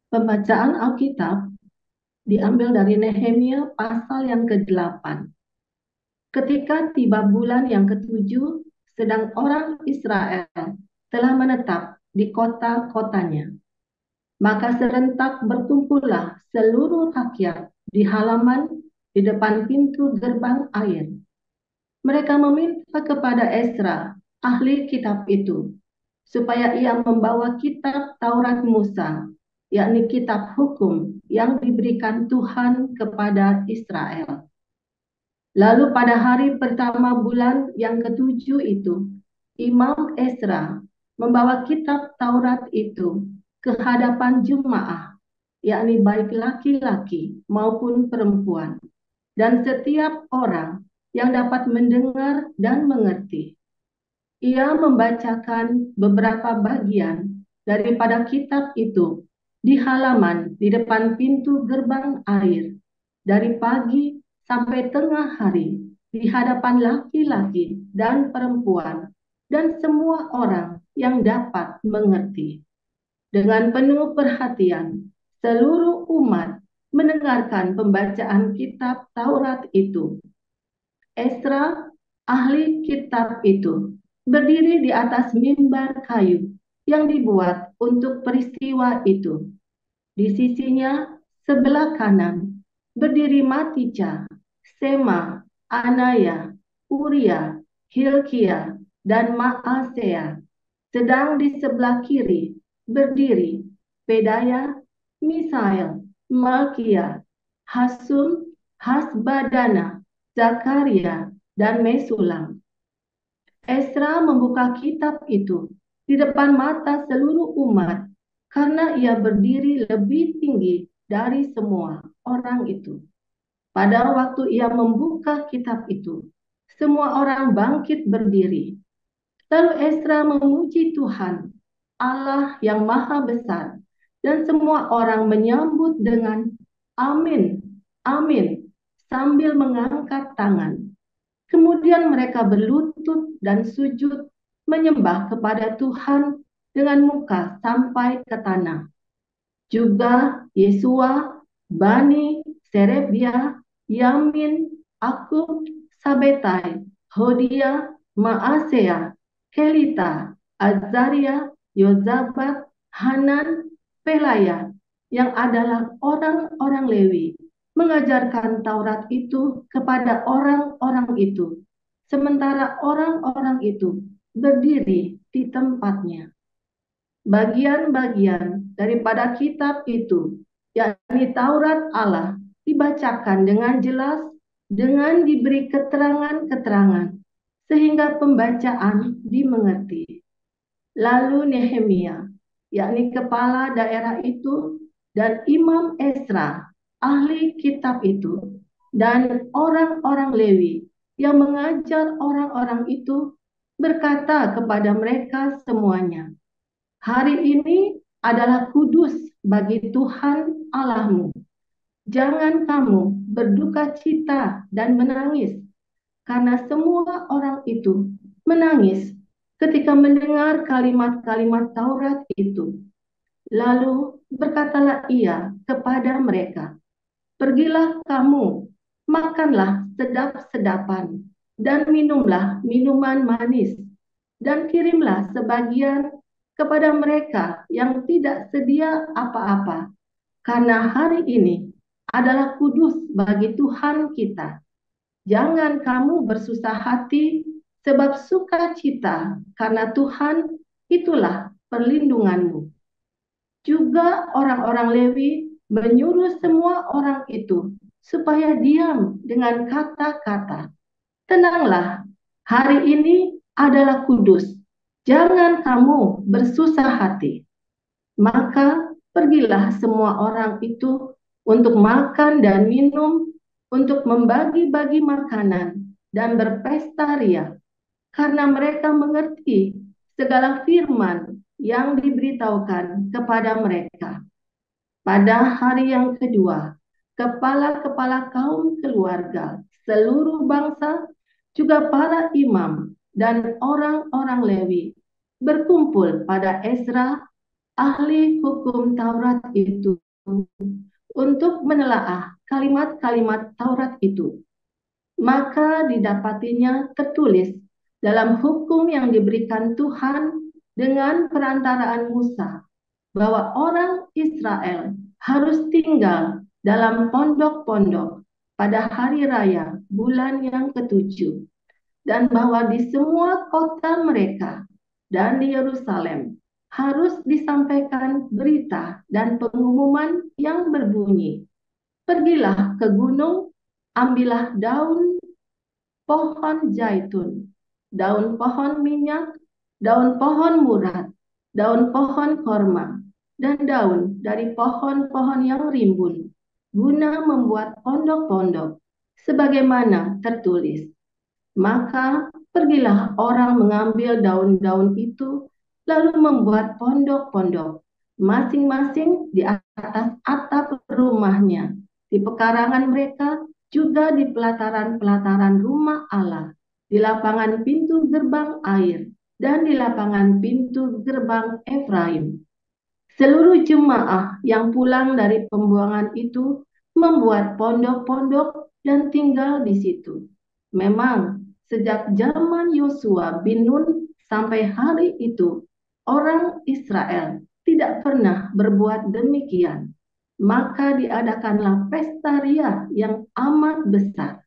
Pembacaan Alkitab diambil dari Nehemia pasal yang ke-8. Ketika tiba bulan yang ketujuh, sedang orang Israel telah menetap di kota-kotanya, maka serentak berkumpullah seluruh rakyat di halaman di depan pintu gerbang air. Mereka meminta kepada Ezra, ahli kitab itu, supaya ia membawa kitab Taurat Musa, yakni kitab hukum yang diberikan Tuhan kepada Israel. Lalu pada hari pertama bulan yang ketujuh itu, Imam Ezra membawa kitab Taurat itu ke hadapan jemaah, yakni baik laki-laki maupun perempuan, dan setiap orang yang dapat mendengar dan mengerti. Ia membacakan beberapa bagian daripada kitab itu di halaman di depan pintu gerbang air dari pagi sampai tengah hari di hadapan laki-laki dan perempuan dan semua orang yang dapat mengerti. Dengan penuh perhatian, seluruh umat mendengarkan pembacaan kitab Taurat itu. Ezra, ahli kitab itu, berdiri di atas mimbar kayu yang dibuat untuk peristiwa itu. Di sisinya sebelah kanan berdiri Matija, Sema, Anaya, Uria, Hilkia, dan Maasea. Sedang di sebelah kiri berdiri Pedaya, Misael, Malkia, Hasum, Hasbadana, Zakaria, dan Mesulam. Ezra membuka kitab itu di depan mata seluruh umat karena ia berdiri lebih tinggi dari semua orang itu. Pada waktu ia membuka kitab itu, semua orang bangkit berdiri. Lalu Ezra memuji Tuhan, Allah yang Maha Besar, dan semua orang menyambut dengan amin, amin, sambil mengangkat tangan. Kemudian mereka berlutut dan sujud menyembah kepada Tuhan dengan muka sampai ke tanah. Juga Yesua, Bani, Serebia, Yamin, Akub, Sabetai, Hodia, Maasea, Kelita, Azaria, Yozabat, Hanan, Pelaya, yang adalah orang-orang Lewi, mengajarkan Taurat itu kepada orang-orang itu, sementara orang-orang itu berdiri di tempatnya. Bagian-bagian daripada kitab itu, yakni Taurat Allah, dibacakan dengan jelas, dengan diberi keterangan-keterangan, sehingga pembacaan dimengerti. Lalu Nehemia, yakni kepala daerah itu, dan Imam Ezra, ahli kitab itu, dan orang-orang Lewi yang mengajar orang-orang itu, berkata kepada mereka semuanya, "Hari ini adalah kudus bagi Tuhan Allahmu. Jangan kamu berduka cita dan menangis, karena semua orang itu menangis ketika mendengar kalimat-kalimat Taurat itu. Lalu berkatalah ia kepada mereka, pergilah kamu, makanlah sedap-sedapan, dan minumlah minuman manis, dan kirimlah sebagian kepada mereka yang tidak sedia apa-apa, karena hari ini adalah kudus bagi Tuhan kita. Jangan kamu bersusah hati, sebab sukacita karena Tuhan itulah perlindunganmu. Juga orang-orang Lewi menyuruh semua orang itu supaya diam dengan kata-kata, tenanglah, hari ini adalah kudus, jangan kamu bersusah hati. Maka pergilah semua orang itu untuk makan dan minum, untuk membagi-bagi makanan dan berpesta ria, karena mereka mengerti segala firman yang diberitahukan kepada mereka. Pada hari yang kedua, kepala-kepala kaum keluarga, seluruh bangsa, juga para imam dan orang-orang Lewi berkumpul pada Ezra, ahli hukum Taurat itu untuk menelaah kalimat-kalimat Taurat itu. Maka didapatinya tertulis dalam hukum yang diberikan Tuhan dengan perantaraan Musa bahwa orang Israel harus tinggal dalam pondok-pondok pada hari raya bulan yang ketujuh, dan bahwa di semua kota mereka dan di Yerusalem harus disampaikan berita dan pengumuman yang berbunyi, "Pergilah ke gunung, ambillah daun pohon zaitun, daun pohon minyak, daun pohon murad, daun pohon korma, dan daun dari pohon-pohon yang rimbun, guna membuat pondok-pondok, sebagaimana tertulis." Maka pergilah orang mengambil daun-daun itu, lalu membuat pondok-pondok, masing-masing di atas atap rumahnya, di pekarangan mereka, juga di pelataran-pelataran rumah Allah, di lapangan pintu gerbang air, dan di lapangan pintu gerbang Efraim. Seluruh jemaah yang pulang dari pembuangan itu membuat pondok-pondok dan tinggal di situ. Memang sejak zaman Yosua bin Nun sampai hari itu, orang Israel tidak pernah berbuat demikian. Maka diadakanlah pesta ria yang amat besar.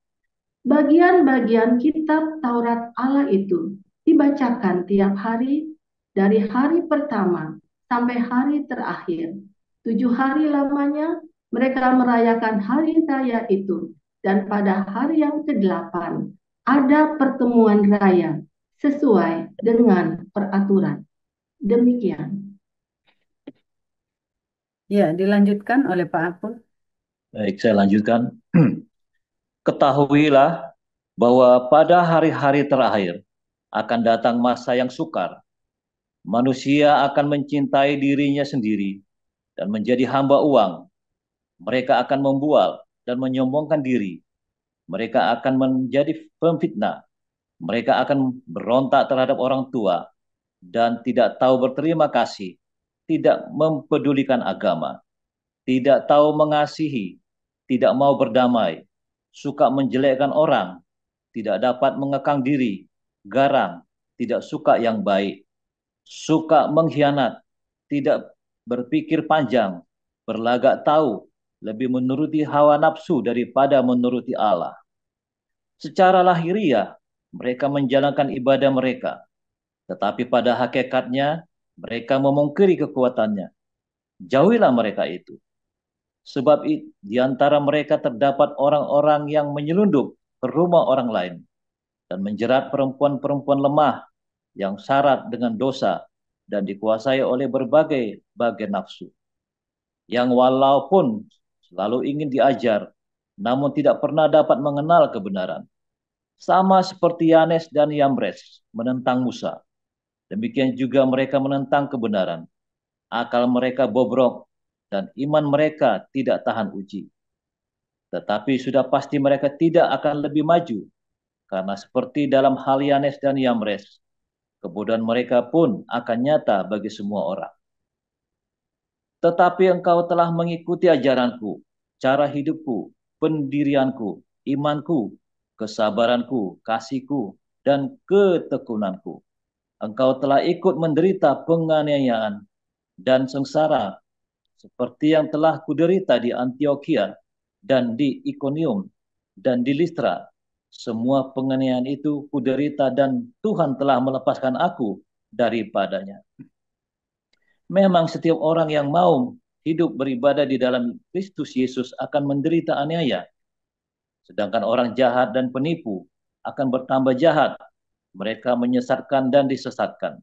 Bagian-bagian kitab Taurat Allah itu dibacakan tiap hari dari hari pertama sampai hari terakhir. 7 hari lamanya mereka merayakan hari raya itu, dan pada hari yang ke-8 ada pertemuan raya sesuai dengan peraturan. Demikian. Ya, dilanjutkan oleh Pak Apul. Baik, saya lanjutkan. Ketahuilah bahwa pada hari-hari terakhir akan datang masa yang sukar. Manusia akan mencintai dirinya sendiri dan menjadi hamba uang. Mereka akan membual dan menyombongkan diri. Mereka akan menjadi pemfitnah. Mereka akan berontak terhadap orang tua dan tidak tahu berterima kasih, tidak mempedulikan agama, tidak tahu mengasihi, tidak mau berdamai, suka menjelekkan orang, tidak dapat mengekang diri, garang, tidak suka yang baik, suka mengkhianat, tidak berpikir panjang, berlagak tahu, lebih menuruti hawa nafsu daripada menuruti Allah. Secara lahiriah, mereka menjalankan ibadah mereka, tetapi pada hakikatnya mereka memungkiri kekuatannya. Jauhilah mereka itu. Sebab di antara mereka terdapat orang-orang yang menyelundup ke rumah orang lain dan menjerat perempuan-perempuan lemah yang syarat dengan dosa dan dikuasai oleh berbagai nafsu, yang walaupun selalu ingin diajar, namun tidak pernah dapat mengenal kebenaran. Sama seperti Yanes dan Yambres menentang Musa, demikian juga mereka menentang kebenaran. Akal mereka bobrok dan iman mereka tidak tahan uji. Tetapi sudah pasti mereka tidak akan lebih maju, karena seperti dalam hal Yanes dan Yambres, kebodohan mereka pun akan nyata bagi semua orang. Tetapi engkau telah mengikuti ajaranku, cara hidupku, pendirianku, imanku, kesabaranku, kasihku, dan ketekunanku. Engkau telah ikut menderita penganiayaan dan sengsara seperti yang telah kuderita di Antioquia dan di Iconium dan di Listra. Semua penganiayaan itu kuderita dan Tuhan telah melepaskan aku daripadanya. Memang setiap orang yang mau hidup beribadah di dalam Kristus Yesus akan menderita aniaya. Sedangkan orang jahat dan penipu akan bertambah jahat. Mereka menyesatkan dan disesatkan.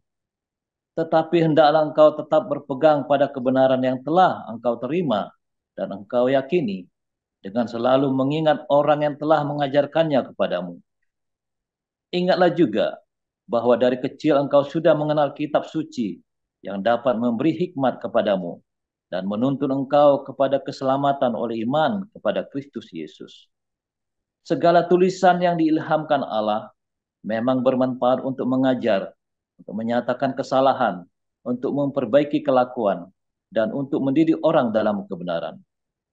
Tetapi hendaklah engkau tetap berpegang pada kebenaran yang telah engkau terima dan engkau yakini, dengan selalu mengingat orang yang telah mengajarkannya kepadamu. Ingatlah juga bahwa dari kecil engkau sudah mengenal kitab suci yang dapat memberi hikmat kepadamu dan menuntun engkau kepada keselamatan oleh iman kepada Kristus Yesus. Segala tulisan yang diilhamkan Allah memang bermanfaat untuk mengajar, untuk menyatakan kesalahan, untuk memperbaiki kelakuan, dan untuk mendidik orang dalam kebenaran.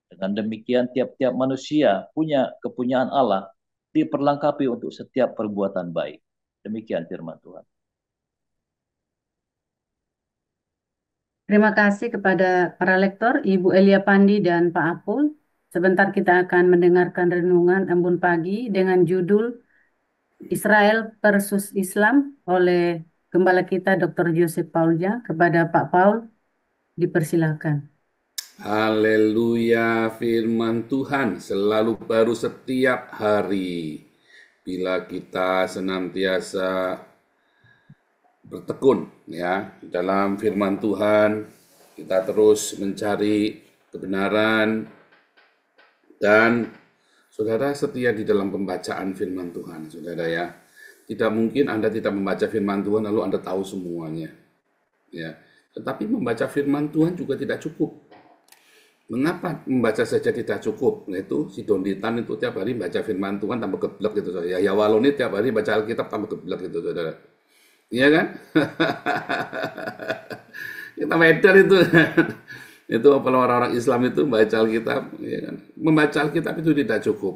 Dengan demikian, tiap-tiap manusia punya kepunyaan Allah, diperlengkapi untuk setiap perbuatan baik. Demikian firman Tuhan. Terima kasih kepada para lektor, Ibu Elia Pandi dan Pak Apul. Sebentar kita akan mendengarkan renungan Embun Pagi dengan judul Israel versus Islam oleh Gembala kita Dr. Joseph Paulja. Kepada Pak Paul, dipersilakan. Haleluya, firman Tuhan selalu baru setiap hari. Bila kita senantiasa bertekun ya dalam firman Tuhan, kita terus mencari kebenaran, dan saudara setia di dalam pembacaan firman Tuhan, saudara ya. Tidak mungkin Anda tidak membaca firman Tuhan lalu Anda tahu semuanya. Ya. Tetapi membaca firman Tuhan juga tidak cukup. Mengapa membaca saja tidak cukup? Nah, itu si Donditan itu tiap hari baca firman Tuhan tambah geblek gitu, saudara. Ya Waloni tiap hari baca Alkitab tambah geblek gitu, saudara. Iya kan? Kita medar itu. Itu kalau orang-orang Islam itu baca Alkitab, ya kan? Membaca Alkitab itu tidak cukup.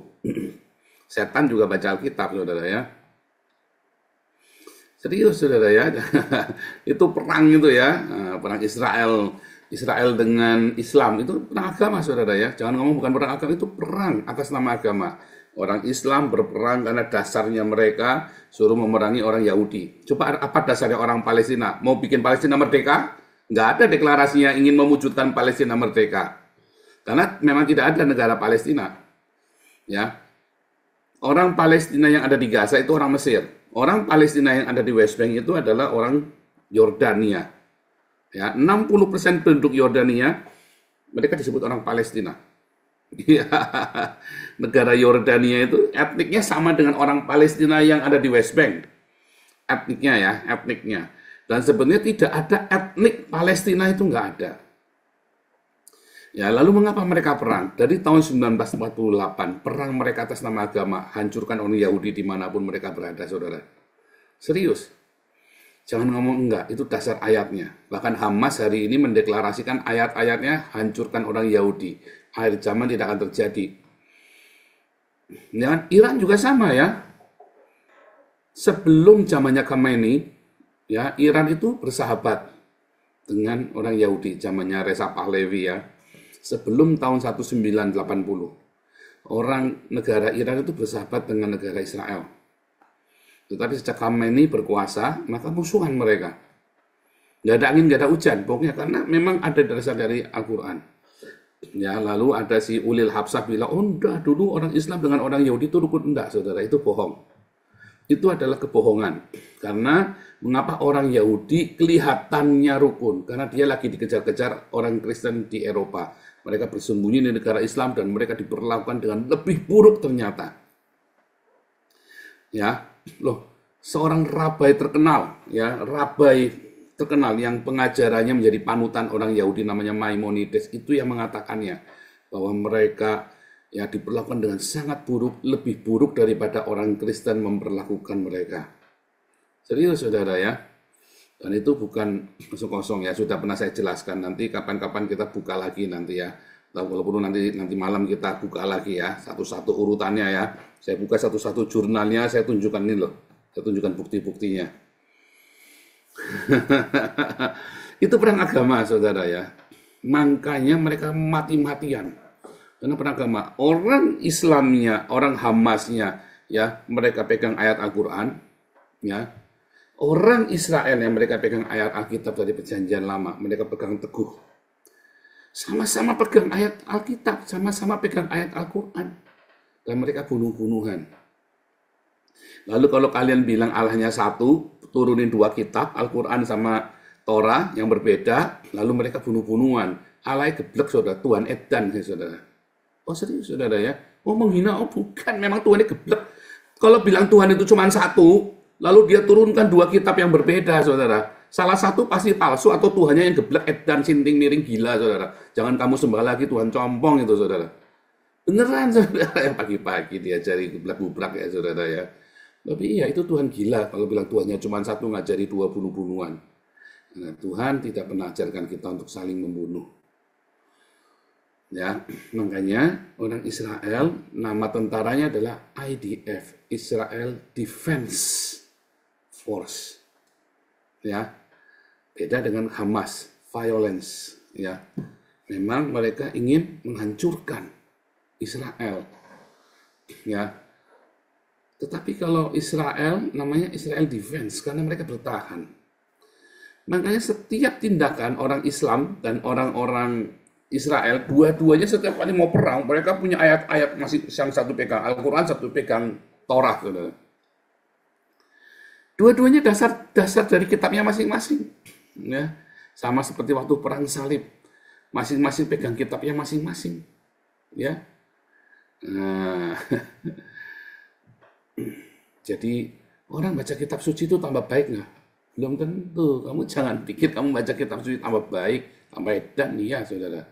Setan juga baca Alkitab, saudara ya. Serius, saudara ya. Itu perang itu ya, perang Israel dengan Islam, itu perang agama, saudara ya. Jangan ngomong bukan perang agama, itu perang atas nama agama. Orang Islam berperang karena dasarnya mereka suruh memerangi orang Yahudi. Coba apa dasarnya orang Palestina? Mau bikin Palestina merdeka? Nggak ada deklarasinya ingin mewujudkan Palestina merdeka. Karena memang tidak ada negara Palestina. Ya. Orang Palestina yang ada di Gaza itu orang Mesir. Orang Palestina yang ada di West Bank itu adalah orang Yordania. Ya, 60% penduduk Yordania mereka disebut orang Palestina. Ya, negara Yordania itu etniknya sama dengan orang Palestina yang ada di West Bank. Etniknya ya, etniknya. Dan sebenarnya tidak ada etnik Palestina, itu nggak ada. Ya, lalu mengapa mereka perang? Dari tahun 1948, perang mereka atas nama agama, hancurkan orang Yahudi dimanapun mereka berada, saudara. Serius. Jangan ngomong enggak, itu dasar ayatnya. Bahkan Hamas hari ini mendeklarasikan ayat-ayatnya hancurkan orang Yahudi. Akhir zaman tidak akan terjadi. Ya, Iran juga sama ya. Sebelum zamannya Khomeini, ya Iran itu bersahabat dengan orang Yahudi, zamannya Reza Pahlavi ya. Sebelum tahun 1980, orang negara Iran itu bersahabat dengan negara Israel. Tetapi sejak Khomeini berkuasa, maka musuhan mereka. Nggak ada angin, nggak ada hujan, pokoknya karena memang ada dasar dari Al-Quran. Ya, lalu ada si Ulil Habsah bilang, oh enggak, dulu orang Islam dengan orang Yahudi itu rukun. Enggak, saudara, itu bohong. Itu adalah kebohongan. Karena mengapa orang Yahudi kelihatannya rukun? Karena dia lagi dikejar-kejar orang Kristen di Eropa. Mereka bersembunyi di negara Islam dan mereka diperlakukan dengan lebih buruk ternyata. Ya, loh, seorang rabai terkenal, ya, rabai terkenal yang pengajarannya menjadi panutan orang Yahudi namanya Maimonides, itu yang mengatakannya bahwa mereka ya diperlakukan dengan sangat buruk, lebih buruk daripada orang Kristen memperlakukan mereka. Serius, saudara ya. Dan itu bukan kosong-kosong ya, sudah pernah saya jelaskan. Nanti kapan-kapan kita buka lagi nanti ya. Kalau perlu nanti malam kita buka lagi ya, satu-satu urutannya ya. Saya buka satu-satu jurnalnya, saya tunjukkan ini loh. Saya tunjukkan bukti-buktinya. Itu perang agama, saudara ya. Makanya mereka mati-matian. Karena perang agama. Orang Islamnya, orang Hamasnya, ya mereka pegang ayat Al-Quran. Ya. Orang Israel yang mereka pegang ayat Alkitab dari Perjanjian Lama, mereka pegang teguh. Sama-sama pegang ayat Alkitab, sama-sama pegang ayat Al-Quran. Dan mereka bunuh-bunuhan. Lalu kalau kalian bilang Allahnya satu, turunin dua kitab, Al-Quran sama Torah yang berbeda, lalu mereka bunuh-bunuhan. Allahnya geblek, saudara, Tuhan edan, saudara. Oh serius, saudara ya? Oh menghina, oh bukan, memang Tuhannya geblek. Kalau bilang Tuhan itu cuma satu, lalu dia turunkan dua kitab yang berbeda, saudara. Salah satu pasti palsu atau Tuhannya yang geblek, edan, sinting, miring, gila, saudara. Jangan kamu sembah lagi Tuhan compong itu, saudara. Beneran, saudara. Pagi-pagi diajari geblek-geblek ya, saudara ya. Tapi iya, itu Tuhan gila kalau bilang Tuhannya cuma satu, ngajari dua bunuh-bunuhan. Nah, Tuhan tidak pernah ajarkan kita untuk saling membunuh. Ya, makanya orang Israel, nama tentaranya adalah IDF, Israel Defense Force. Ya, beda dengan Hamas, violence. Ya, memang mereka ingin menghancurkan Israel. Ya, tetapi kalau Israel namanya Israel Defense karena mereka bertahan. Makanya setiap tindakan orang Islam dan orang-orang Israel, dua-duanya setiap kali mau perang, mereka punya ayat-ayat masih yang satu pegang Al-Quran, satu pegang Torah. Saudara. Dua-duanya dasar dari kitabnya masing-masing. Ya, sama seperti waktu perang salib, masing-masing pegang kitabnya masing-masing. Ya, nah, jadi orang baca kitab suci itu tambah baik nggak? Belum tentu. Kamu jangan pikir kamu baca kitab suci tambah baik, tambah edan, iya saudara.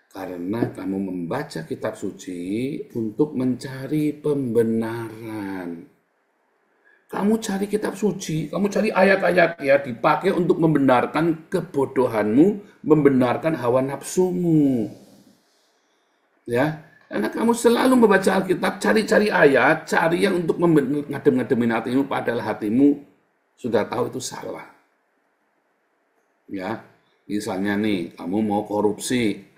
Karena kamu membaca kitab suci untuk mencari pembenaran. Kamu cari kitab suci, kamu cari ayat-ayat ya dipakai untuk membenarkan kebodohanmu, membenarkan hawa nafsumu. Ya, karena kamu selalu membaca Alkitab, cari-cari ayat, cari yang untuk ngadem-ngademin hatimu, padahal hatimu sudah tahu itu salah. Ya, misalnya nih, kamu mau korupsi,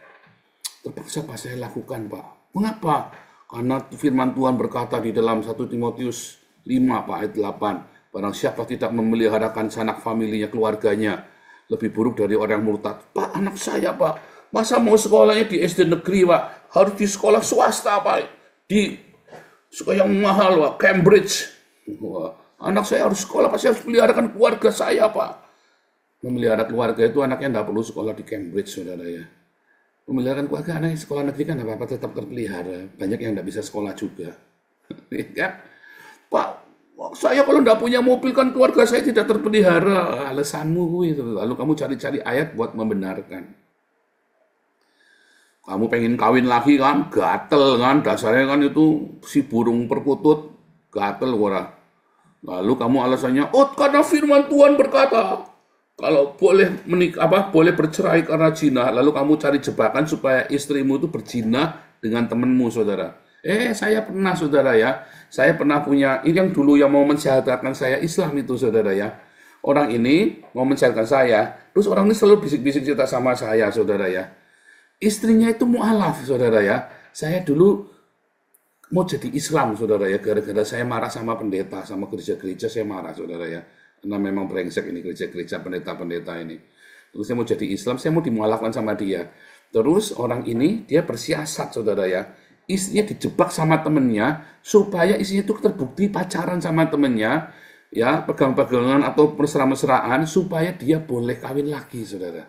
terpaksa Pak saya lakukan Pak. Mengapa? Karena firman Tuhan berkata di dalam 1 Timotius 5 Pak ayat 8. Barang siapa tidak memeliharakan sanak familinya, keluarganya, lebih buruk dari orang murtad. Pak, anak saya Pak, masa mau sekolahnya di SD negeri Pak? Harus di sekolah swasta Pak. Di sekolah yang mahal Pak, Cambridge. Wah, anak saya harus sekolah, pasti harus meliharakan keluarga saya Pak. Memelihara keluarga itu anaknya tidak perlu sekolah di Cambridge, saudara ya. Memelihara keluarga, anak sekolah negeri kan apa-apa tetap terpelihara. Banyak yang tidak bisa sekolah juga. Ya, Pak, saya kalau tidak punya mobil kan keluarga saya tidak terpelihara. Alasanmu itu. Lalu kamu cari-cari ayat buat membenarkan. Kamu pengen kawin lagi kan, gatel kan. Dasarnya kan itu si burung perkutut, gatel orang. Lalu kamu alasannya, oh karena firman Tuhan berkata, kalau boleh boleh bercerai karena zina, lalu kamu cari jebakan supaya istrimu itu berzina dengan temanmu, saudara. Saya pernah, saudara ya. Saya pernah punya, ini yang dulu yang mau mensyahadatkan saya Islam itu, saudara ya. Orang ini mau mensyahadatkan saya, terus orang ini selalu bisik-bisik cerita sama saya, saudara ya. Istrinya itu mu'alaf, saudara ya. Saya dulu mau jadi Islam, saudara ya. Gara-gara saya marah sama pendeta, sama gereja-gereja, saya marah, saudara ya. Karena memang brengsek ini gereja-gereja pendeta-pendeta ini. Terus saya mau jadi Islam, saya mau dimualafkan sama dia. Terus orang ini dia bersiasat, saudara ya. Istrinya dijebak sama temennya supaya istrinya itu terbukti pacaran sama temennya, ya pegang-pegangan atau mesra-mesraan supaya dia boleh kawin lagi, saudara.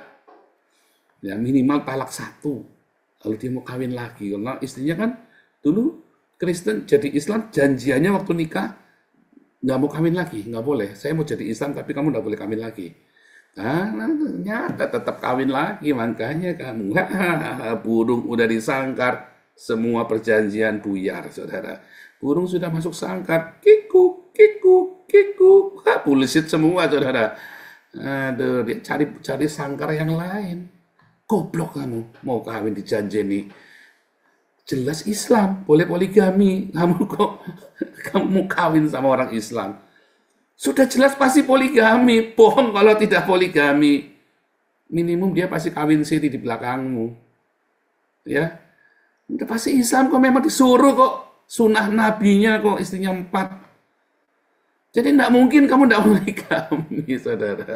Ya minimal talak 1, lalu dia mau kawin lagi. Karena istrinya kan dulu Kristen jadi Islam, janjiannya waktu nikah nggak mau kawin lagi, nggak boleh. Saya mau jadi Islam, tapi kamu nggak boleh kawin lagi. Nah, ternyata tetap kawin lagi, makanya kamu burung udah disangkar, semua perjanjian buyar, saudara. Burung sudah masuk sangkar, kikuk, kikuk, kikuk, bullshit semua, saudara. Aduh, dia cari sangkar yang lain. Goblok kamu, mau kawin dijanjeni. Jelas Islam, boleh poligami. Kamu kok kamu mau kawin sama orang Islam? Sudah jelas pasti poligami. Bohong kalau tidak poligami. Minimum dia pasti kawin siri di belakangmu. Ya, udah pasti Islam kok, memang disuruh kok. Sunnah nabinya kok istrinya 4. Jadi tidak mungkin kamu tidak poligami, saudara.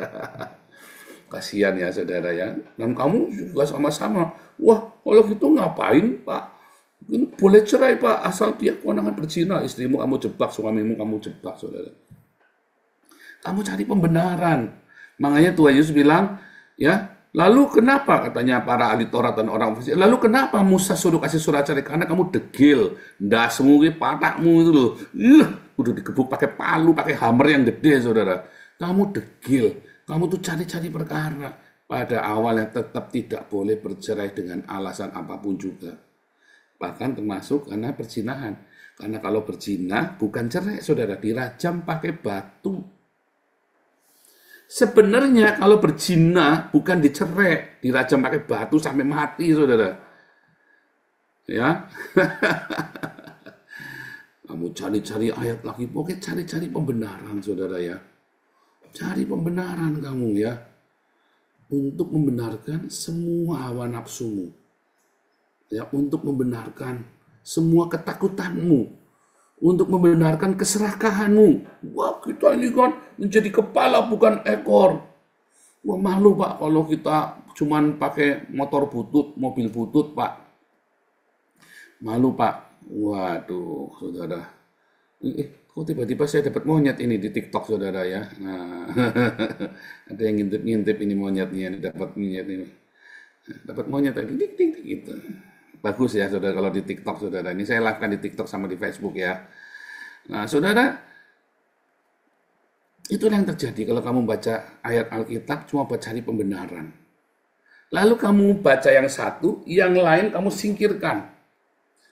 Kasihan ya saudara ya. Dan kamu juga sama-sama. Wah, kalau gitu ngapain Pak? Ini boleh cerai Pak, asal dia kewenangan berzina. Istrimu kamu jebak, suamimu kamu jebak, saudara. Kamu cari pembenaran. Makanya Tuhan Yesus bilang, ya, lalu kenapa katanya para ahli Taurat dan orang Farisi, lalu kenapa Musa suruh kasih surat cerai? Karena kamu degil, dasmu, patakmu itu loh. Udah digebuk pakai palu, pakai hammer yang gede, saudara. Kamu degil, kamu tuh cari-cari perkara. Pada awalnya tetap tidak boleh bercerai dengan alasan apapun juga. Bahkan termasuk karena perzinahan. Karena kalau berzina bukan cerai, saudara, dirajam pakai batu. Sebenarnya kalau berzina bukan dicerai, dirajam pakai batu sampai mati, saudara. Ya, kamu cari-cari ayat lagi, pokoknya cari-cari pembenaran, saudara ya. Cari pembenaran kamu ya, untuk membenarkan semua hawa nafsumu, ya, untuk membenarkan semua ketakutanmu, untuk membenarkan keserakahanmu. Wah, kita ini kan menjadi kepala bukan ekor. Wah, malu Pak kalau kita cuman pakai motor butut, mobil butut Pak. Malu Pak. Waduh, saudara. Kok tiba-tiba saya dapat monyet ini di TikTok, saudara ya. Nah, ada yang ngintip-ngintip ini monyetnya, dapat monyet ini. Dapat monyet tadi, tik gitu. Bagus ya, saudara, kalau di TikTok, saudara. Ini saya live-kan di TikTok sama di Facebook ya. Nah, saudara, itulah yang terjadi kalau kamu baca ayat Alkitab cuma buat cari pembenaran. Lalu kamu baca yang satu, yang lain kamu singkirkan.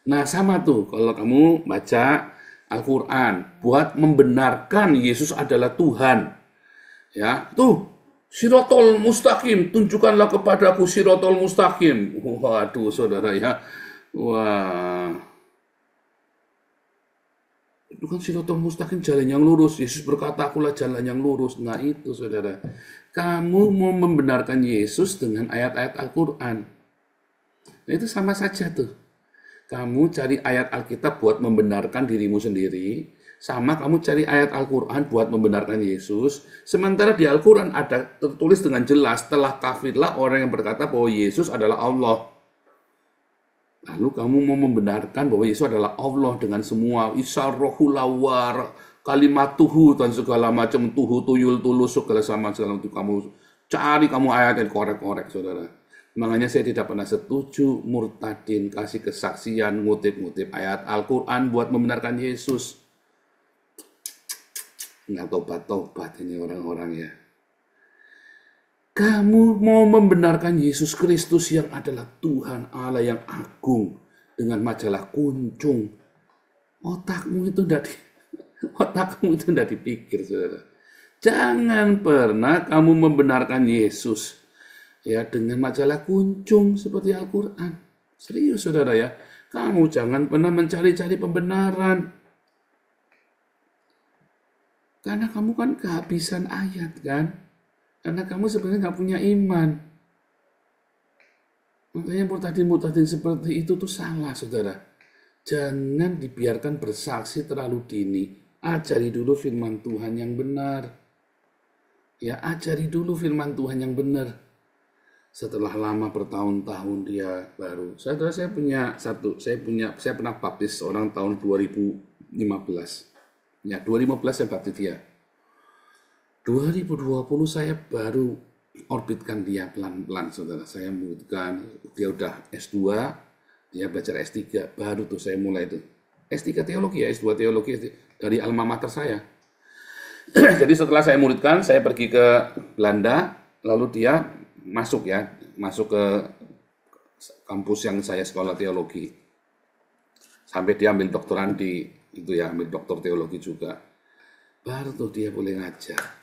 Nah, sama tuh kalau kamu baca Al-Quran buat membenarkan Yesus adalah Tuhan. Ya, tuh Sirotol Mustaqim, tunjukkanlah kepadaku Sirotol Mustaqim. Waduh, saudara ya. Wah. Itu kan Sirotol Mustaqim, jalan yang lurus. Yesus berkata, akulah jalan yang lurus. Nah itu, saudara. Kamu mau membenarkan Yesus dengan ayat-ayat Al-Quran. Nah, itu sama saja tuh. Kamu cari ayat Alkitab buat membenarkan dirimu sendiri, sama kamu cari ayat Al-Quran buat membenarkan Yesus. Sementara di Al-Quran ada tertulis dengan jelas, telah kafirlah orang yang berkata bahwa Yesus adalah Allah. Lalu kamu mau membenarkan bahwa Yesus adalah Allah dengan semua Isa rohul lawar, kalimatuhu dan segala macam tuhu tuyul tulus segala sama segala itu kamu cari, kamu ayat yang korek-korek, saudara. Makanya saya tidak pernah setuju murtadin kasih kesaksian ngutip-ngutip ayat Al-Quran buat membenarkan Yesus. Nggak tobat-tobat ini orang-orang ya. Kamu mau membenarkan Yesus Kristus yang adalah Tuhan Allah yang agung dengan majalah kuncung. Otakmu itu tidak dipikir, saudara. Jangan pernah kamu membenarkan Yesus ya dengan majalah kuncung seperti Al-Quran. Serius, saudara ya. Kamu jangan pernah mencari-cari pembenaran. Karena kamu kan kehabisan ayat kan. Karena kamu sebenarnya nggak punya iman. Makanya murtadin-murtadin seperti itu tuh salah, saudara. Jangan dibiarkan bersaksi terlalu dini. Ajari dulu firman Tuhan yang benar. Ya, ajari dulu firman Tuhan yang benar. Setelah lama bertahun-tahun dia baru. Saya pernah baptis orang tahun 2015. Ya, 2015 saya baptis dia. 2020 saya baru orbitkan dia pelan-pelan, saudara. Saya mulutkan, dia udah S2, dia belajar S3, baru tuh saya mulai itu. S3 teologi ya, S2 teologi dari alma mater saya. Jadi setelah saya muridkan, saya pergi ke Belanda, lalu dia masuk ke kampus yang saya sekolah teologi. Sampai dia ambil doktoran di itu ya, ambil doktor teologi juga. Baru tuh dia boleh ngajar.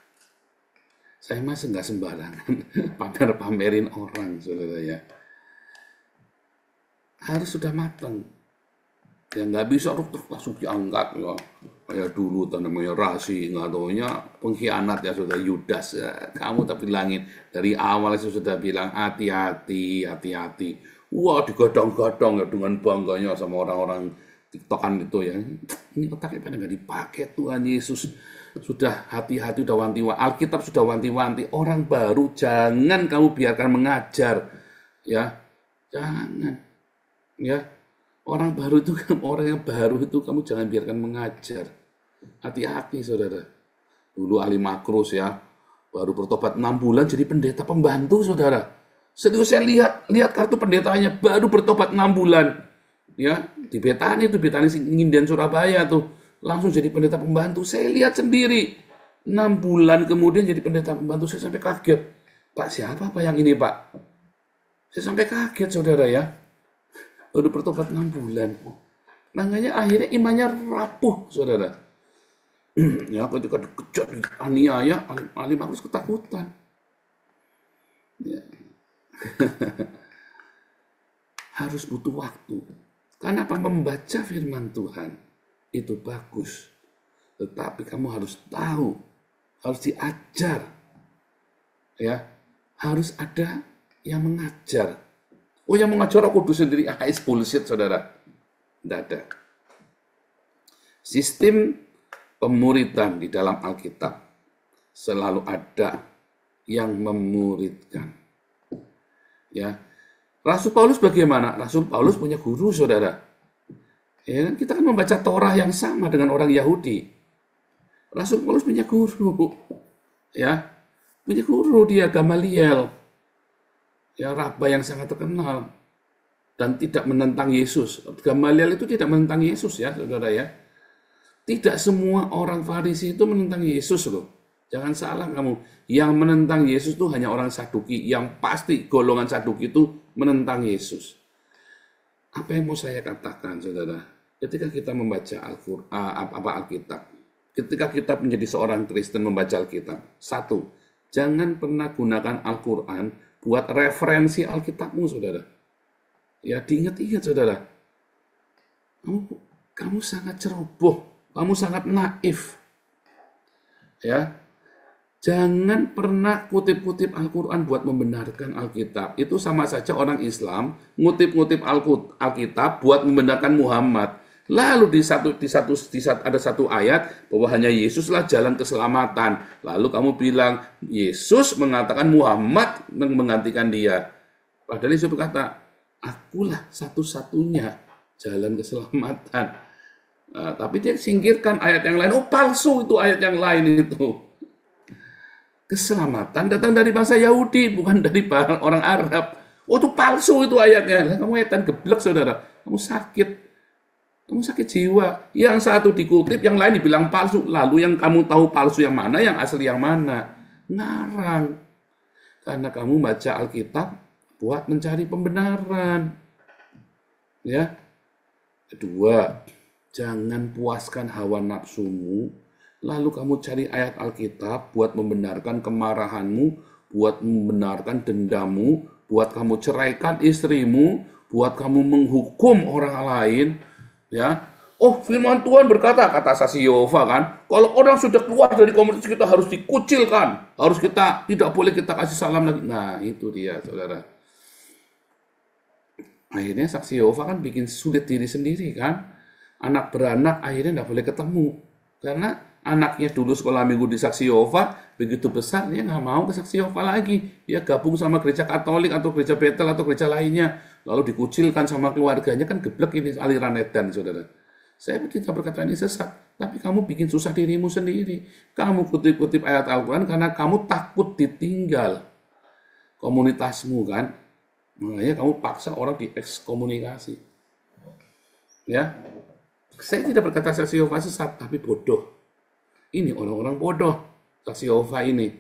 Saya masih nggak sembarangan pamerin orang, saudara ya. Harus sudah matang. Ya nggak bisa langsung diangkat ya. Kayak dulu namanya Rasi, nggak taunya pengkhianat ya, saudara, Yudas ya. Kamu tak bilangin dari awal saya sudah bilang hati-hati. Wah, digadang-gadang ya dengan bangganya sama orang-orang TikTokan itu ya. Ini otaknya pada nggak dipakai, Tuhan Yesus sudah hati-hati, udah wanti-wanti, Alkitab sudah wanti-wanti. Orang baru jangan kamu biarkan mengajar, ya, jangan, ya. Orang baru itu, orang yang baru itu kamu jangan biarkan mengajar. Hati-hati, saudara. Dulu ahli Makrus ya, baru bertobat 6 bulan jadi pendeta pembantu, saudara. Serius, saya lihat kartu pendetanya baru bertobat 6 bulan, ya, di Betani Nginden Surabaya tuh. Langsung jadi pendeta pembantu. Saya lihat sendiri. 6 bulan kemudian jadi pendeta pembantu. Saya sampai kaget. Pak, siapa Pak yang ini, Pak? Saya sampai kaget, saudara ya. Baru bertobat 6 bulan. Makanya akhirnya imannya rapuh, saudara. Ya, ketika dikejar, aniaya, alim harus ketakutan. Ya. Harus butuh waktu. Karena apa? Membaca firman Tuhan itu bagus. Tetapi kamu harus tahu, harus diajar. Ya, harus ada yang mengajar. Oh, yang mengajar aku kudus sendiri, it's bullshit, saudara. Tidak ada. Sistem pemuridan di dalam Alkitab selalu ada yang memuridkan. Ya, Rasul Paulus bagaimana? Rasul Paulus punya guru, saudara. Ya, kita kan membaca Torah yang sama dengan orang Yahudi. Rasul Paulus punya guru, ya, punya guru dia Gamaliel, ya, rabbah yang sangat terkenal dan tidak menentang Yesus. Gamaliel itu tidak menentang Yesus, ya, saudara, ya. Tidak semua orang Farisi itu menentang Yesus, loh. Jangan salah kamu. Yang menentang Yesus itu hanya orang Saduki. Yang pasti golongan Saduki itu menentang Yesus. Apa yang mau saya katakan, saudara? Ketika kita membaca Alkitab, ketika kita menjadi seorang Kristen membaca Alkitab, satu, jangan pernah gunakan Al-Quran buat referensi Alkitabmu, saudara. Ya, diingat-ingat, saudara. Kamu sangat ceroboh. Kamu sangat naif. Ya, jangan pernah kutip-kutip Al-Quran buat membenarkan Alkitab. Itu sama saja orang Islam ngutip-ngutip Alkitab buat membenarkan Muhammad. Lalu ada satu ayat bahwa hanya Yesuslah jalan keselamatan. Lalu kamu bilang Yesus mengatakan Muhammad menggantikan dia. Padahal Yesus berkata, akulah satu-satunya jalan keselamatan. Nah, tapi dia singkirkan ayat yang lain. Oh, palsu itu ayat yang lain itu. Keselamatan datang dari bangsa Yahudi, bukan dari orang Arab. Oh, itu palsu itu ayatnya. Kamu etan geblek, saudara. Kamu sakit jiwa. Yang satu dikutip, yang lain dibilang palsu. Lalu yang kamu tahu palsu yang mana, yang asli yang mana? Ngarang. Karena kamu baca Alkitab buat mencari pembenaran. Ya. Kedua, jangan puaskan hawa nafsumu, lalu kamu cari ayat Alkitab buat membenarkan kemarahanmu, buat membenarkan dendammu, buat kamu ceraikan istrimu, buat kamu menghukum orang lain, ya. Oh, firman Tuhan berkata, kata saksi Yehova kan, kalau orang sudah keluar dari komunitas kita harus dikucilkan, tidak boleh kita kasih salam lagi. Nah, itu dia, saudara. Akhirnya saksi Yehova kan bikin sulit diri sendiri kan. Anak beranak akhirnya tidak boleh ketemu. Karena anaknya dulu sekolah minggu di Saksi Yehova, begitu besar dia nggak mau ke Saksi Yehova lagi. Dia gabung sama gereja Katolik atau gereja Betel atau gereja lainnya. Lalu dikucilkan sama keluarganya, kan geblek ini aliran edan, saudara. Saya tidak berkata ini sesat, tapi kamu bikin susah dirimu sendiri. Kamu kutip-kutip ayat Al-Quran karena kamu takut ditinggal komunitasmu kan. Makanya kamu paksa orang diekskomunikasi. Ya. Saya tidak berkata saksi Yehova sesat, tapi bodoh. Ini orang-orang bodoh, saksi Yehova ini.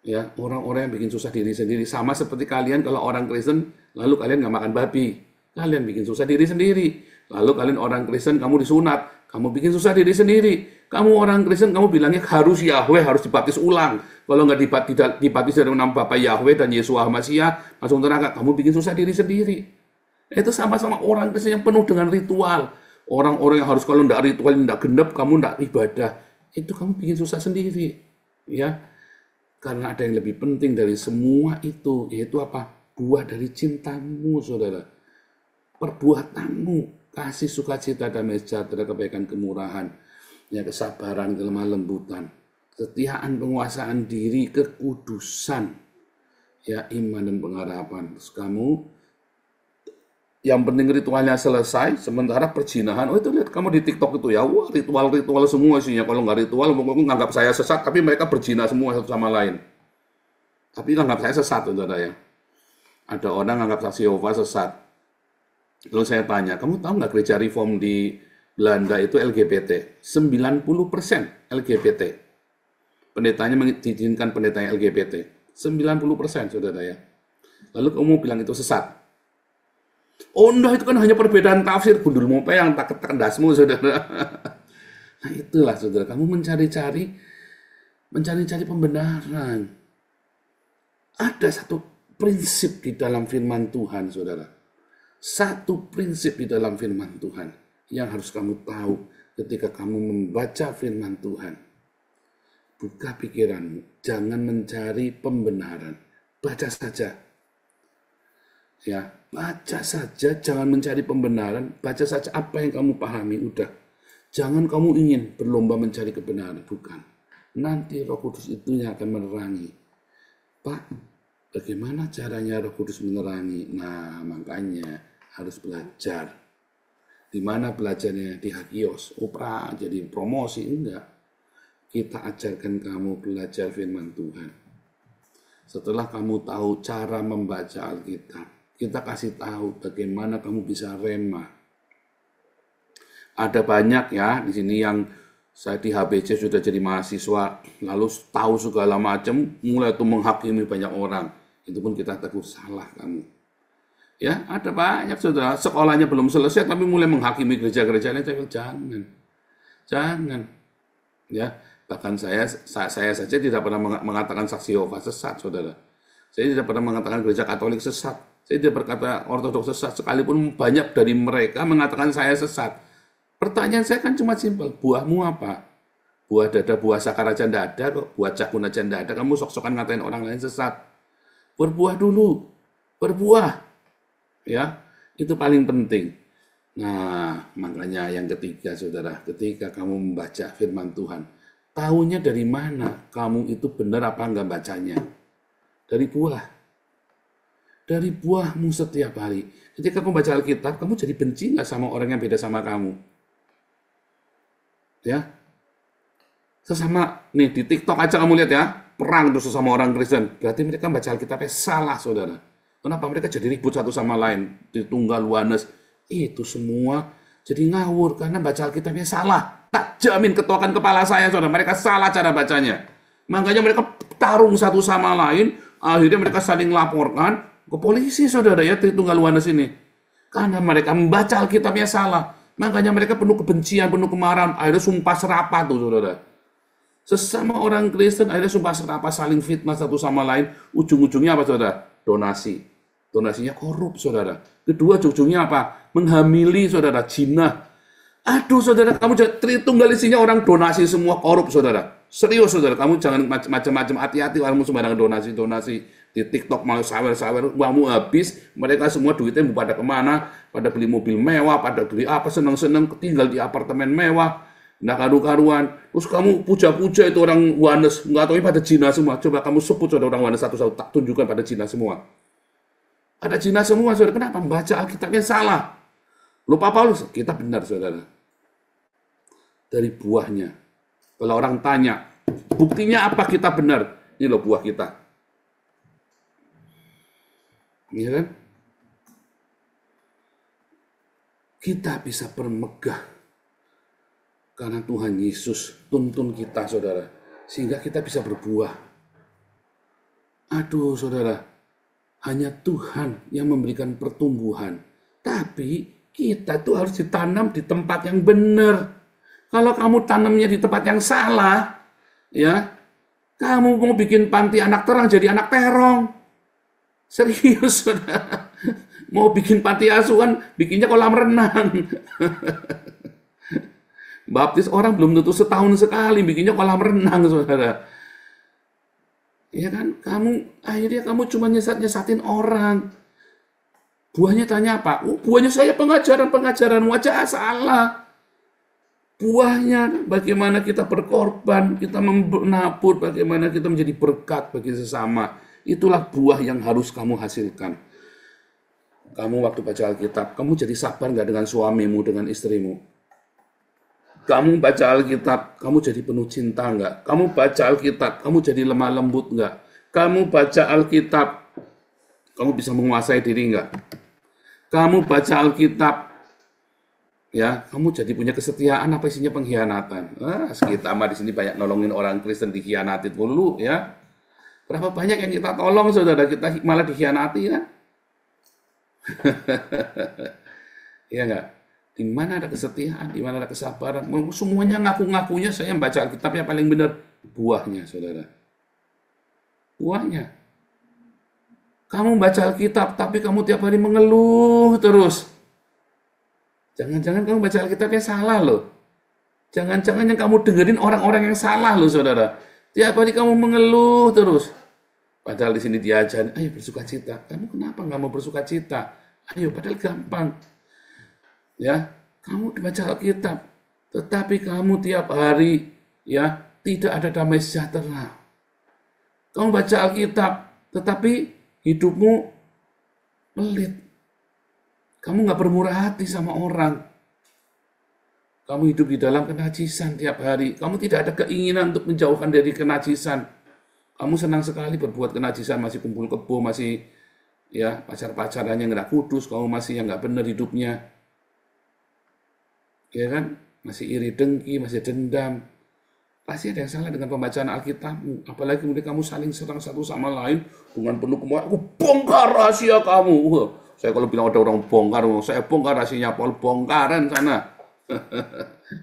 Ya, orang-orang yang bikin susah diri sendiri. Sama seperti kalian kalau orang Kristen, lalu kalian nggak makan babi. Kalian bikin susah diri sendiri. Lalu kalian orang Kristen, kamu disunat. Kamu bikin susah diri sendiri. Kamu orang Kristen, kamu bilangnya harus Yahweh, harus dibaptis ulang. Kalau nggak dibaptis dari nama Bapa Yahweh dan Yeshua Masiah, masuk neraka, kamu bikin susah diri sendiri. Itu sama-sama orang Kristen yang penuh dengan ritual. Orang-orang yang harus kalau tidak ritual, tidak genep, kamu tidak ibadah. Itu kamu bikin susah sendiri. Ya, karena ada yang lebih penting dari semua itu, yaitu apa? Buah dari cintamu, saudara. Perbuatanmu, kasih sukacita, damai sejahtera, kebaikan, kemurahan, ya, kesabaran, kelemah lembutan, kesetiaan, penguasaan diri, kekudusan, ya, iman dan pengharapan. Terus kamu yang penting ritualnya selesai, sementara perjinahan, oh itu lihat kamu di TikTok itu ya, wah ritual-ritual semua isinya. Kalau nggak ritual, menganggap saya sesat, tapi mereka berzina semua satu sama lain. Tapi nganggap saya sesat, saudara ya. Ada orang nganggap saksi Yehova sesat. Lalu saya tanya, kamu tahu nggak gereja reform di Belanda itu LGBT? 90% LGBT. Pendetanya mengizinkan pendetanya LGBT. 90%, saudara ya. Lalu kamu bilang itu sesat. Oh enggak, itu kan hanya perbedaan tafsir, gundul mope yang tak kendasmu, saudara. Nah, itulah saudara, kamu mencari-cari pembenaran. Ada satu prinsip di dalam firman Tuhan, saudara. Satu prinsip di dalam firman Tuhan yang harus kamu tahu ketika kamu membaca firman Tuhan. Buka pikiranmu, jangan mencari pembenaran. Baca saja. Ya, baca saja, jangan mencari pembenaran. Baca saja apa yang kamu pahami, udah. Jangan kamu ingin berlomba mencari kebenaran, bukan. Nanti Roh Kudus itu yang akan menerangi. Pak, bagaimana caranya Roh Kudus menerangi? Nah, makanya harus belajar. Di mana belajarnya? Di Hagios. Opera, jadi promosi, enggak. Kita ajarkan kamu belajar firman Tuhan. Setelah kamu tahu cara membaca Alkitab, kita kasih tahu bagaimana kamu bisa rema. Ada banyak ya di sini yang saya di HBC sudah jadi mahasiswa, lalu tahu segala macam, mulai tuh menghakimi banyak orang. Itu pun kita tegur, salah kamu. Ya, ada banyak saudara, sekolahnya belum selesai tapi mulai menghakimi gereja-gerejanya. Jangan. Ya, bahkan saya saja tidak pernah mengatakan saksi Yehova sesat, saudara. Saya tidak pernah mengatakan gereja Katolik sesat. Saya tidak berkata Ortodoks sesat, sekalipun banyak dari mereka mengatakan saya sesat. Pertanyaan saya kan cuma simpel, buahmu apa? Buah dada, buah sakar aja ndak ada kok, buah cakun aja ndak ada, kamu sok-sokan ngatain orang lain sesat. Berbuah dulu, berbuah. Ya, itu paling penting. Nah, makanya yang ketiga, saudara, ketika kamu membaca firman Tuhan, tahunya dari mana kamu itu benar apa enggak bacanya? Dari buah. Dari buahmu setiap hari. Ketika kamu baca Alkitab, kamu jadi benci nggak sama orang yang beda sama kamu? Ya, sesama, nih di TikTok aja kamu lihat ya, perang tuh sesama orang Kristen. Berarti mereka baca Alkitabnya salah, saudara. Kenapa mereka jadi ribut satu sama lain? Di Tunggal Wanes. Itu semua jadi ngawur karena baca Alkitabnya salah. Tak jamin ketuakan kepala saya, saudara. Mereka salah cara bacanya. Makanya mereka tarung satu sama lain. Akhirnya mereka saling laporkan ke polisi, saudara, ya, di Tunggal Wanes ini. Karena mereka membaca Alkitabnya salah. Makanya mereka penuh kebencian, penuh kemarahan. Akhirnya sumpah serapah tuh, saudara. Sesama orang Kristen akhirnya sumpah serapah, saling fitnah satu sama lain. Ujung-ujungnya apa, saudara? Donasi. Donasinya korup, saudara. Kedua, ujungnya apa? Menghamili, saudara, jinah. Aduh, saudara, kamu Tritunggal isinya orang donasi semua korup, saudara. Serius, saudara, kamu jangan macam-macam, hati-hati kamu sembarangan donasi di TikTok malah sawer-sawer, uangmu habis, mereka semua duitnya pada kemana? Pada beli mobil mewah, pada beli apa, seneng-seneng, tinggal di apartemen mewah, nggak karu-karuan. Terus kamu puja-puja itu orang Wanes, nggak tahu pada Cina semua. Coba kamu sebut, saudara, orang Wanes satu-satu, tak tunjukkan pada Cina semua. Ada Cina semua, saudara. Kenapa? Baca Alkitabnya salah. Lupa Paulus, kita benar, saudara. Dari buahnya. Kalau orang tanya, buktinya apa kita benar? Ini loh buah kita. Iya kan? Kita bisa bermegah karena Tuhan Yesus tuntun kita, saudara. Sehingga kita bisa berbuah. Aduh, saudara. Hanya Tuhan yang memberikan pertumbuhan. Tapi kita tuh harus ditanam di tempat yang benar. Kalau kamu tanamnya di tempat yang salah, ya, kamu mau bikin panti anak terang jadi anak terong. Serius, saudara. Mau bikin panti asuhan, bikinnya kolam renang. Baptis orang belum tentu setahun sekali, bikinnya kolam renang, saudara. Ya kan, akhirnya kamu cuma nyesatin orang. Buahnya tanya apa? Buahnya saya pengajaran wajah salah. Buahnya bagaimana kita berkorban, kita menabur, bagaimana kita menjadi berkat bagi sesama. Itulah buah yang harus kamu hasilkan. Kamu waktu baca Alkitab, kamu jadi sabar nggak dengan suamimu, dengan istrimu? Kamu baca Alkitab, kamu jadi penuh cinta nggak? Kamu baca Alkitab, kamu jadi lemah lembut nggak? Kamu baca Alkitab, kamu bisa menguasai diri nggak? Kamu baca Alkitab, ya, kamu jadi punya kesetiaan apa isinya pengkhianatan? Kita mah di sini banyak nolongin orang Kristen dikhianatin dulu, ya. Berapa banyak yang kita tolong, saudara, kita malah dikhianati, kan? Iya nggak? Di mana ada kesetiaan, di mana ada kesabaran. Semuanya ngaku-ngakunya saya membaca Alkitabnya paling benar. Buahnya, saudara. Buahnya. Kamu baca Alkitab, tapi kamu tiap hari mengeluh terus. Jangan-jangan kamu baca Alkitabnya salah loh. Jangan-jangan yang kamu dengerin orang-orang yang salah loh, saudara. Tiap hari kamu mengeluh terus. Padahal di sini diajarin, ayo bersukacita. Kamu kenapa nggak mau bersukacita? Ayo, padahal gampang. Ya, kamu baca Alkitab, tetapi kamu tiap hari ya tidak ada damai sejahtera. Kamu baca Alkitab, tetapi hidupmu pelit. Kamu nggak bermurah hati sama orang. Kamu hidup di dalam kenajisan tiap hari. Kamu tidak ada keinginan untuk menjauhkan dari kenajisan. Kamu senang sekali berbuat kenajisan, masih kumpul kebo, masih ya pacar-pacaran yang nggak kudus, kamu masih yang nggak benar hidupnya. Ya kan? Masih iri dengki, masih dendam. Pasti ada yang salah dengan pembacaan Alkitabmu. Apalagi kemudian kamu saling serang satu sama lain dengan penuh kemarahan. Aku bongkar rahasia kamu. Saya kalau bilang ada orang bongkar, saya bongkar rahasianya Paul, bongkaran sana.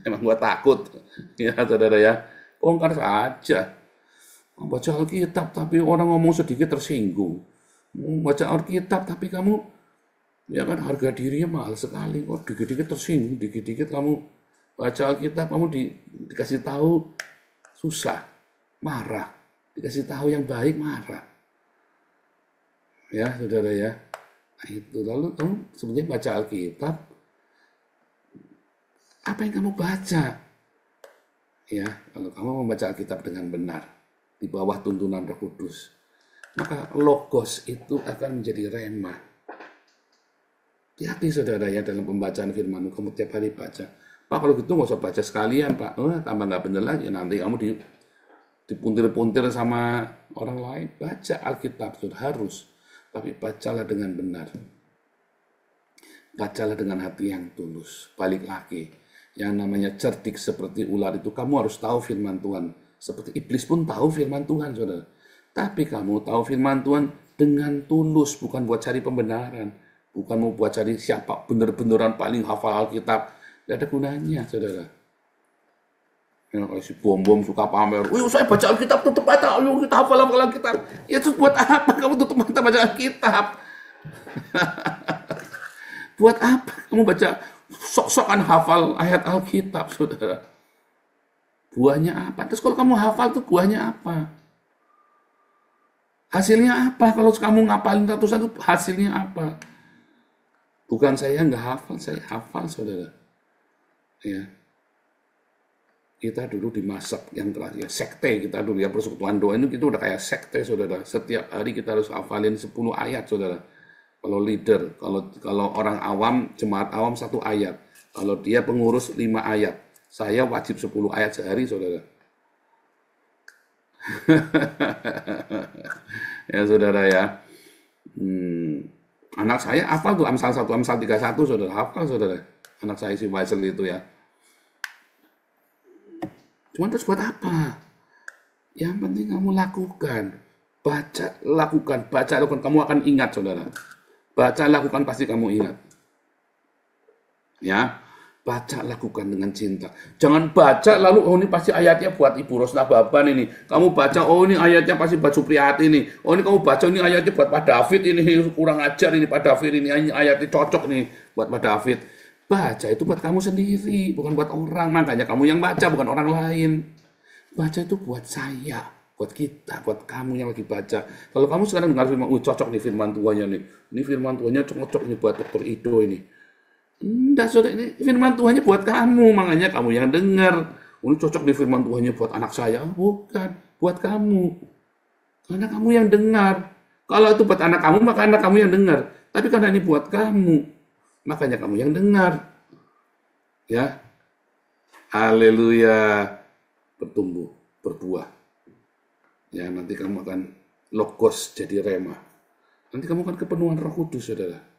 Emang gua takut. Ya saudara ya. Bongkar saja. Baca Alkitab tapi orang ngomong sedikit tersinggung. Baca Alkitab tapi kamu ya kan harga dirinya mahal sekali, kok dikit-dikit tersinggung, dikit-dikit kamu baca Alkitab, kamu dikasih tahu susah, marah, dikasih tahu yang baik marah, ya saudara ya. Nah, itu lalu kamu sebenarnya baca Alkitab, apa yang kamu baca? Ya, kalau kamu membaca Alkitab dengan benar di bawah tuntunan Roh Kudus, maka logos itu akan menjadi rema. Hati-hati saudara ya dalam pembacaan firman, kamu tiap hari baca. Pak kalau gitu nggak usah baca sekalian Pak, tambah nggak bener lagi, nanti kamu dipuntir-puntir sama orang lain. Baca Alkitab sudah harus, tapi bacalah dengan benar. Bacalah dengan hati yang tulus. Balik lagi, yang namanya cerdik seperti ular itu, kamu harus tahu firman Tuhan. Seperti iblis pun tahu firman Tuhan saudara. Tapi kamu tahu firman Tuhan dengan tulus, bukan buat cari pembenaran. Bukan mau buat cari siapa bener-beneran paling hafal Alkitab. Gak ada gunanya, saudara. Ya, kalau si bom-bom suka pamer. Wih, saya baca Alkitab, tutup mata. Ayo, kita hafal Alkitab. Ya, terus buat apa kamu tutup mata baca Alkitab? Buat apa kamu baca sok-sokan hafal ayat Alkitab, saudara? Buahnya apa? Terus kalau kamu hafal, tuh buahnya apa? Hasilnya apa? Kalau kamu ngapalin ratusan, itu hasilnya apa? Bukan saya nggak hafal, saya hafal, saudara. Ya, kita dulu dimasak yang terakhir, sekte kita dulu ya, persekutuan doa itu kita udah kayak sekte, saudara. Setiap hari kita harus hafalin 10 ayat, saudara. Kalau leader, kalau orang awam, jemaat awam 1 ayat. Kalau dia pengurus 5 ayat. Saya wajib 10 ayat sehari, saudara. Ya, saudara ya. Anak saya hafal tuh Amsal 1, Amsal 31, saudara. Hafal, saudara. Anak saya si Waisel itu ya. Cuman terus buat apa? Yang penting kamu lakukan. Baca, lakukan. Baca, lakukan. Kamu akan ingat, saudara. Baca, lakukan, pasti kamu ingat. Ya. Baca, lakukan dengan cinta. Jangan baca lalu, oh ini pasti ayatnya buat Ibu Rosna Baban ini. Kamu baca, oh ini ayatnya pasti buat Supriyati ini. Oh ini kamu baca, ini ayatnya buat Pak David ini. Kurang ajar ini Pak David ini. Ayatnya cocok nih buat Pak David. Baca itu buat kamu sendiri, bukan buat orang. Makanya kamu yang baca, bukan orang lain. Baca itu buat saya, buat kita, buat kamu yang lagi baca. Kalau kamu sekarang dengar firman, cocok nih firman Tuhannya nih. Ini firman Tuhannya cocok nih buat Dr. Ido ini. Enggak, saudara, ini firman Tuhannya buat kamu, makanya kamu yang dengar. Ini cocok di firman Tuhannya buat anak saya, bukan, buat kamu. Karena kamu yang dengar. Kalau itu buat anak kamu, maka anak kamu yang dengar. Tapi karena ini buat kamu, makanya kamu yang dengar. Ya, haleluya, bertumbuh, berbuah. Ya, nanti kamu akan logos jadi rema. Nanti kamu akan kepenuhan Roh Kudus, saudara.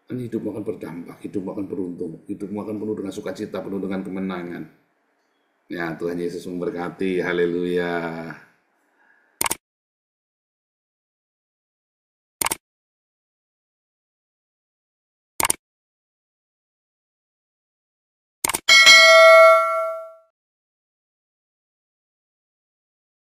Dan hidupmu akan berdampak, hidupmu akan beruntung, hidupmu akan penuh dengan sukacita, penuh dengan kemenangan. Ya, Tuhan Yesus memberkati, haleluya.